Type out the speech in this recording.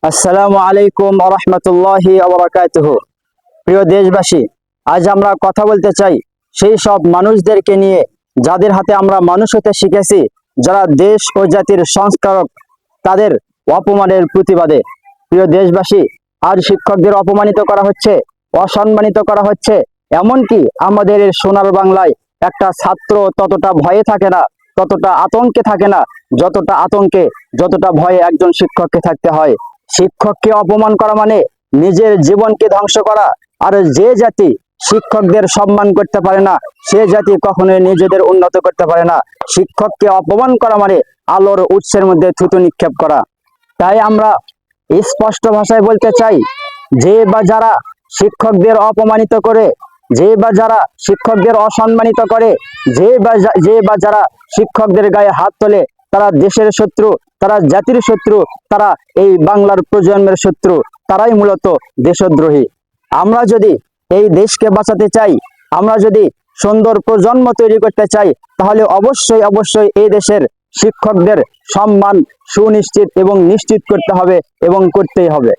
আসসালামু আলাইকুম ওয়া রাহমাতুল্লাহি ওয়া বারাকাতুহু। প্রিয় দেশবাসী, আজ আমরা কথা বলতে চাই সেই সব মানুষদেরকে নিয়ে যাদের হাতে আমরা মানুষ হতে শিখেছি, যারা দেশ ও জাতির সংস্কারক, তাদের অপমানের প্রতিবাদে। প্রিয় দেশবাসী, আজ শিক্ষকদের অপমানিত করা হচ্ছে, অসম্মানিত করা হচ্ছে। এমনকি আমাদের এই সোনার বাংলায় একটা ছাত্র ততটা ভয়ে থাকে না, ততটা আতঙ্কে থাকে না, যতটা ভয়ে একজন শিক্ষককে থাকতে হয়। শিক্ষককে অপমান করা মানে নিজের জীবনকে ধ্বংস করা। আর যে জাতি শিক্ষকদের সম্মান করতে পারে না, সে জাতি কখনোই নিজেদের উন্নত করতে পারে না। শিক্ষককে অপমান করা মানে আলোর উৎসের মধ্যে থুতু নিক্ষেপ করা। তাই আমরা স্পষ্ট ভাষায় বলতে চাই, যে বা যারা শিক্ষকদের অপমানিত করে, যে বা যারা শিক্ষকদের অসম্মানিত করে, যে বা যারা শিক্ষকদের গায়ে হাত তোলে, তারা দেশের শত্রু, তারা জাতির শত্রু, তারা এই বাংলার প্রজন্মের শত্রু, তারাই মূলত দেশদ্রোহী। আমরা যদি এই দেশকে বাঁচাতে চাই, আমরা যদি সুন্দর প্রজন্ম তৈরি করতে চাই, তাহলে অবশ্যই এই দেশের শিক্ষকদের সম্মান সুনিশ্চিত এবং নিশ্চিত করতে হবে এবং করতেই হবে।